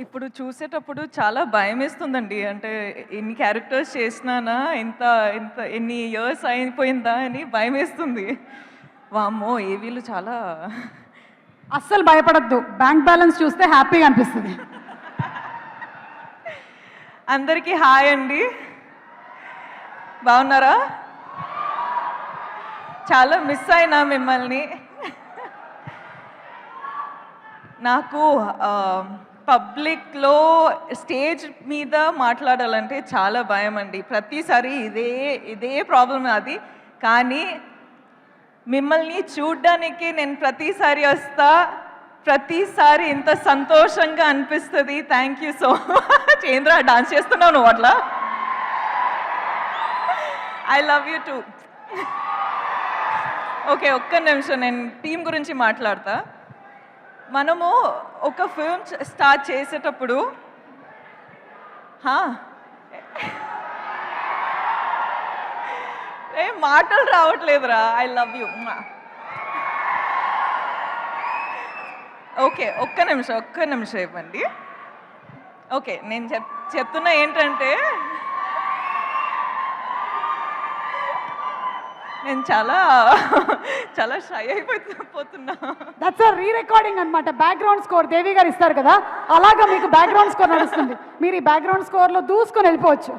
ఇప్పుడు చూసేటప్పుడు చాలా భయమేస్తుందండి. అంటే ఎన్ని క్యారెక్టర్స్ చేసినానా, ఇంత ఇంత ఎన్ని ఇయర్స్ అయిపోయిందా అని భయమేస్తుంది. వామ్మో! ఏవీలు చాలా అస్సలు భయపడొద్దు. బ్యాంక్ బ్యాలెన్స్ చూస్తే హ్యాపీగా అనిపిస్తుంది. అందరికీ హాయ్ అండి. బాగున్నారా? చాలా మిస్ అయినా మిమ్మల్ని. నాకు పబ్లిక్‌లో స్టేజ్ మీద మాట్లాడాలంటే చాలా భయమండి. ప్రతిసారి ఇదే ప్రాబ్లమ్ నాది. కానీ మిమ్మల్ని చూడ్డానికి నేను ప్రతిసారి వస్తా. ప్రతిసారి ఇంత సంతోషంగా అనిపిస్తది. Thank you so much. ఏంద్రా డాన్స్ చేస్తున్నావు నువ్వు అట్లా? I love you two. Okay, ఒక్క నిమిషం నేను టీం గురించి మాట్లాడతా. మనము ఒక ఫిల్మ్ స్టార్ట్ చేసేటప్పుడు ఏ మాటలు రావట్లేదురా. I love you. ఓకే, ఒక్క నిమిషం ఇవ్వండి. ఓకే, నేను చెప్తున్నా ఏంటంటే నేను చాలా షై అయిపోతున్నా. దట్స్ రీ రికార్డింగ్ అనమాట. బ్యాక్గ్రౌండ్ స్కోర్ దేవి గారు ఇస్తారు కదా, అలాగా మీకు బ్యాక్గ్రౌండ్ స్కోర్ నడుస్తుంది. మీరు ఈ బ్యాక్గ్రౌండ్ స్కోర్లో దూసుకొని వెళ్ళిపోవచ్చు.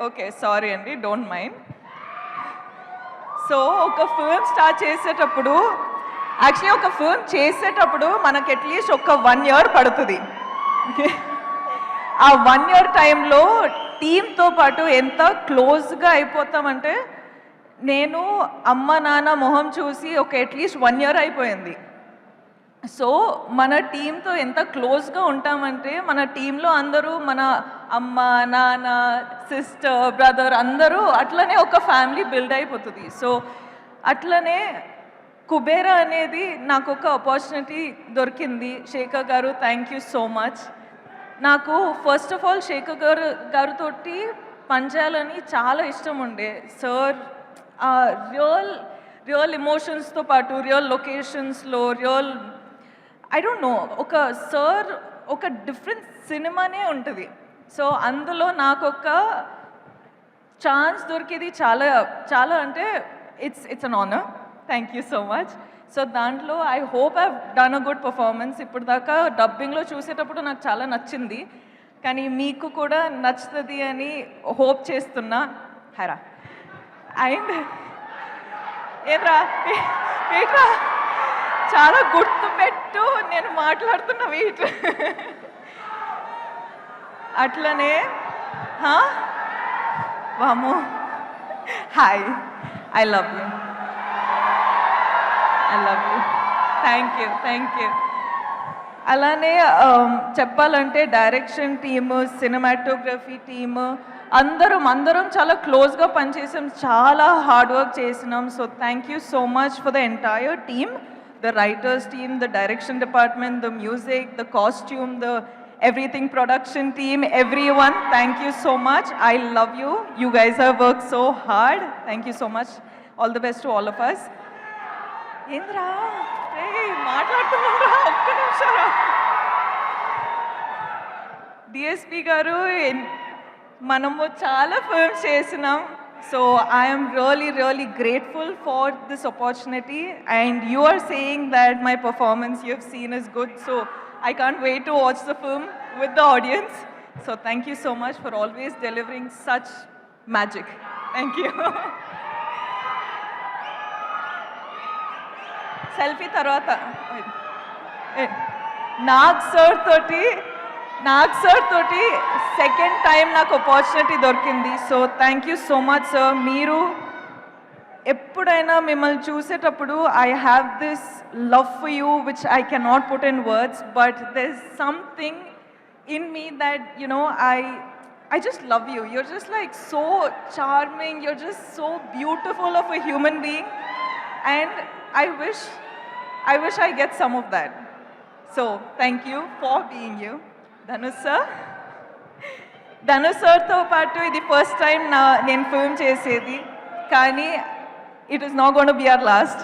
ఓకే సారీ అండి, డోంట్ మైండ్. సో ఒక ఫిల్మ్ స్టార్ట్ చేసేటప్పుడు యాక్చువల్లీ ఒక ఫిల్మ్ చేసేటప్పుడు మనకు అట్లీస్ట్ ఒక 1 year పడుతుంది. ఆ 1 year టైంలో టీంతో పాటు ఎంత క్లోజ్గా అయిపోతామంటే, నేను అమ్మ నాన్న మొహం చూసి ఒక అట్లీస్ట్ 1 year అయిపోయింది. సో మన టీంతో ఎంత క్లోజ్గా ఉంటామంటే, మన టీంలో అందరూ మన అమ్మ నాన్న సిస్టర్ బ్రదర్ అందరూ అట్లనే ఒక ఫ్యామిలీ బిల్డ్ అయిపోతుంది. సో అట్లనే కుబేరా అనేది నాకు ఒక ఆపర్చునిటీ దొరికింది. శేఖర్ గారు థ్యాంక్ యూ సో మచ్. నాకు ఫస్ట్ ఆఫ్ ఆల్ శేఖర్ గారితో పనిచేయాలని చాలా ఇష్టం ఉండే. సార్ రియల్ ఎమోషన్స్తో పాటు రియల్ లొకేషన్స్లో ఐ డోంట్ నో, ఒక సార్ ఒక డిఫరెంట్ సినిమానే ఉంటుంది. సో అందులో నాకు ఒక ఛాన్స్ దొరికేది చాలా అంటే it's an honour. Thank you so much. So దాంట్లో I hope I done a good performance. ఇప్పుడు దాకా డబ్బింగ్లో చూసేటప్పుడు నాకు చాలా నచ్చింది, కానీ మీకు కూడా నచ్చుతుంది అని హోప్ చేస్తున్నా. హరా అండ్ ఏట్రా చాలా గుర్తుపెట్టు, నేను మాట్లాడుతున్నా వెయిట్. అట్లనే వాము hi, I love you. Thank you. అలానే చెప్పాలంటే డైరెక్షన్ టీము, సినిమాటోగ్రఫీ టీము అందరం చాలా క్లోజ్గా పనిచేసాం, చాలా హార్డ్ వర్క్ చేసినాం. So thank you so much for the entire team, the writers team, the direction department, the music, the costume, the everything production team, everyone, thank you so much. I love you. You guys have worked so hard. Thank you so much. All the best to all of us. Indra, hey, మాట్లాడుతున్నారా? ఒక్క నిమిషం. DSP గారు, మనము చాలా films చేసినాం. So I am really grateful for this opportunity, and you are saying that my performance you have seen is good. So I can't wait to watch the film with the audience. So thank you so much for always delivering such magic. Thank you. Selfie tarvata Nag sir తోటి second time నాకు opportunity దొరికింది. So thank you so much sir. మీరు ఎప్పుడైనా మిమ్మల్ని చూసేటప్పుడు I have this love for you which I cannot put in words, but there is something in me that I just love you. You're just like so charming. You're just so beautiful of a human being, and I wish I get some of that. So thank you for being you. Dhanush సార్తో పాటు ఇది first time నేను film చేసేది, కానీ it is not going to be our last.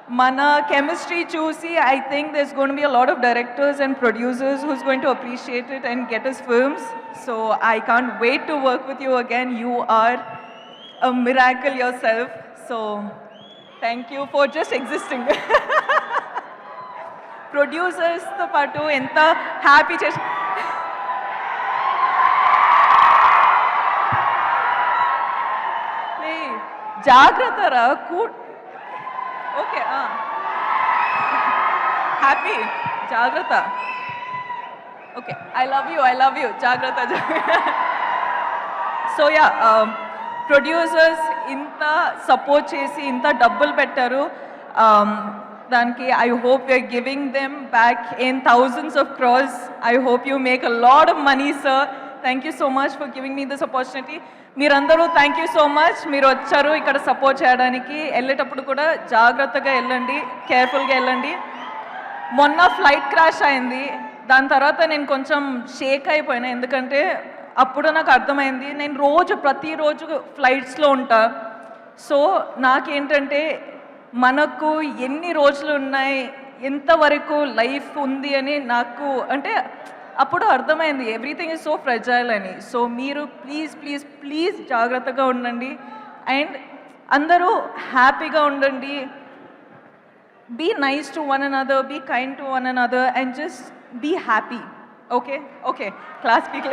Mana chemistry చూసి I think there's going to be a lot of directors and producers who's going to appreciate it and get us films. So I can't wait to work with you again. You are a miracle yourself. So thank you for just existing. Producers తో పాటు ఎంత happy చేసి జాగ్రత్త రా okay happy జాగ్రత్త okay I love you జాగ్రత్త so yeah producers ఇంత support చేసి ఇంత డబ్బులు పెట్టారు దానికి I hope you're giving them back in thousands of crores I hope you make a lot of money sir thank you so much for giving me this opportunity మీరందరూ thank you so much మీరు వచ్చారు ఇక్కడ support చేయడానికి వెళ్ళేటప్పుడు కూడా జాగ్రత్తగా వెళ్ళండి కేర్ఫుల్గా వెళ్ళండి మొన్న ఫ్లైట్ క్రాష్ అయింది దాని తర్వాత నేను కొంచెం షేక్ అయిపోయినా ఎందుకంటే అప్పుడు నాకు అర్థమైంది నేను ప్రతిరోజు ఫ్లైట్స్లో ఉంటా సో నాకేంటంటే మనకు ఎన్ని రోజులు ఉన్నాయి ఎంతవరకు లైఫ్ ఉంది అని నాకు అంటే అప్పుడు అర్థమైంది ఎవ్రీథింగ్ ఈజ్ సో ఫ్రెజైల్ అని సో మీరు ప్లీజ్ జాగ్రత్తగా ఉండండి అండ్ అందరూ హ్యాపీగా ఉండండి be nice to one another be kind to one another and just be happy okay class speak